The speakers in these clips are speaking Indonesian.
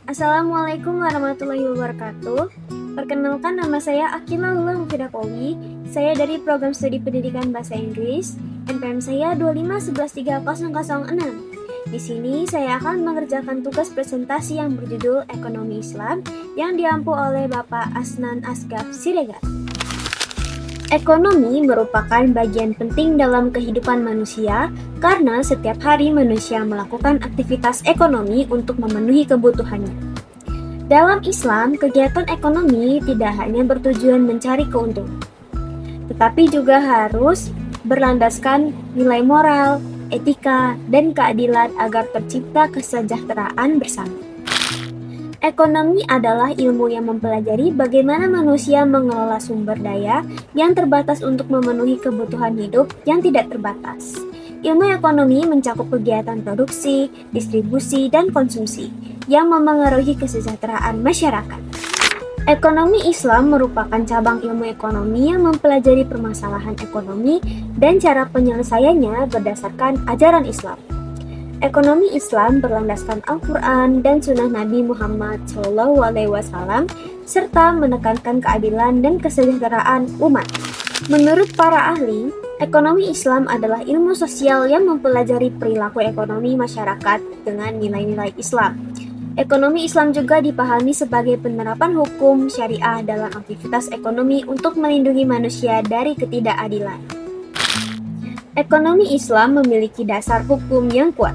Assalamualaikum warahmatullahi wabarakatuh. Perkenalkan, nama saya Akila Lula Mufidakowi. Saya dari Program Studi Pendidikan Bahasa Inggris. NPM saya 2513006. Di sini saya akan mengerjakan tugas presentasi yang berjudul Ekonomi Islam yang diampu oleh Bapak Asnan Asgaf Siregar. Ekonomi merupakan bagian penting dalam kehidupan manusia karena setiap hari manusia melakukan aktivitas ekonomi untuk memenuhi kebutuhannya. Dalam Islam, kegiatan ekonomi tidak hanya bertujuan mencari keuntungan, tetapi juga harus berlandaskan nilai moral, etika, dan keadilan agar tercipta kesejahteraan bersama. Ekonomi adalah ilmu yang mempelajari bagaimana manusia mengelola sumber daya yang terbatas untuk memenuhi kebutuhan hidup yang tidak terbatas. Ilmu ekonomi mencakup kegiatan produksi, distribusi, dan konsumsi yang memengaruhi kesejahteraan masyarakat. Ekonomi Islam merupakan cabang ilmu ekonomi yang mempelajari permasalahan ekonomi dan cara penyelesaiannya berdasarkan ajaran Islam. Ekonomi Islam berlandaskan Al-Quran dan Sunnah Nabi Muhammad SAW serta menekankan keadilan dan kesejahteraan umat. Menurut para ahli, ekonomi Islam adalah ilmu sosial yang mempelajari perilaku ekonomi masyarakat dengan nilai-nilai Islam. Ekonomi Islam juga dipahami sebagai penerapan hukum syariah dalam aktivitas ekonomi untuk melindungi manusia dari ketidakadilan. Ekonomi Islam memiliki dasar hukum yang kuat,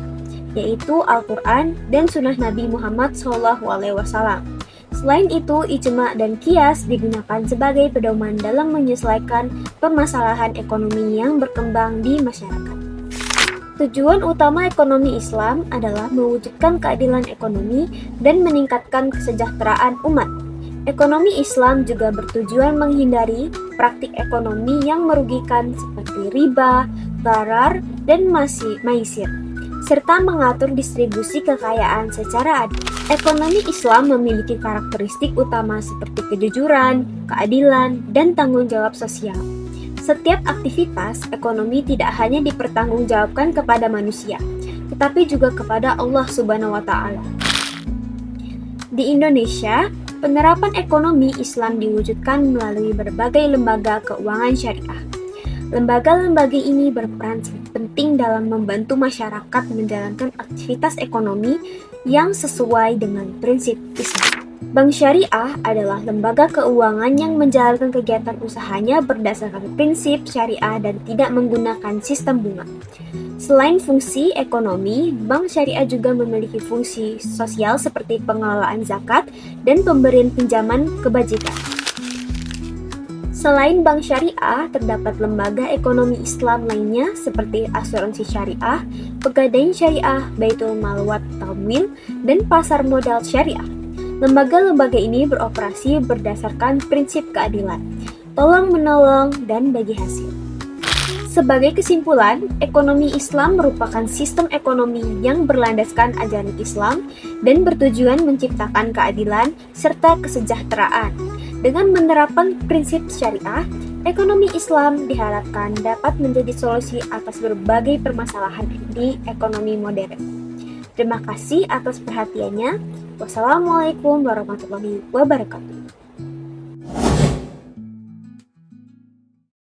yaitu Al-Quran dan Sunnah Nabi Muhammad SAW. Selain itu, ijma dan qiyas digunakan sebagai pedoman dalam menyelesaikan permasalahan ekonomi yang berkembang di masyarakat. Tujuan utama ekonomi Islam adalah mewujudkan keadilan ekonomi dan meningkatkan kesejahteraan umat. Ekonomi Islam juga bertujuan menghindari praktik ekonomi yang merugikan seperti riba, gharar, dan maisir, serta mengatur distribusi kekayaan secara adil. Ekonomi Islam memiliki karakteristik utama seperti kejujuran, keadilan, dan tanggung jawab sosial. Setiap aktivitas ekonomi tidak hanya dipertanggungjawabkan kepada manusia, tetapi juga kepada Allah Subhanahu wa Ta'ala. Di Indonesia, penerapan ekonomi Islam diwujudkan melalui berbagai lembaga keuangan syariah. Lembaga-lembaga ini berperan penting dalam membantu masyarakat menjalankan aktivitas ekonomi yang sesuai dengan prinsip Islam. Bank Syariah adalah lembaga keuangan yang menjalankan kegiatan usahanya berdasarkan prinsip syariah dan tidak menggunakan sistem bunga. Selain fungsi ekonomi, Bank Syariah juga memiliki fungsi sosial seperti pengelolaan zakat dan pemberian pinjaman kebajikan. Selain Bank Syariah, terdapat lembaga ekonomi Islam lainnya seperti asuransi syariah, pegadaian syariah, Baitul Mal wa Tamwil, dan pasar modal syariah. Lembaga-lembaga ini beroperasi berdasarkan prinsip keadilan, tolong-menolong, dan bagi hasil. Sebagai kesimpulan, ekonomi Islam merupakan sistem ekonomi yang berlandaskan ajaran Islam dan bertujuan menciptakan keadilan serta kesejahteraan. Dengan menerapkan prinsip syariah, ekonomi Islam diharapkan dapat menjadi solusi atas berbagai permasalahan di ekonomi modern. Terima kasih atas perhatiannya. Wassalamualaikum warahmatullahi wabarakatuh.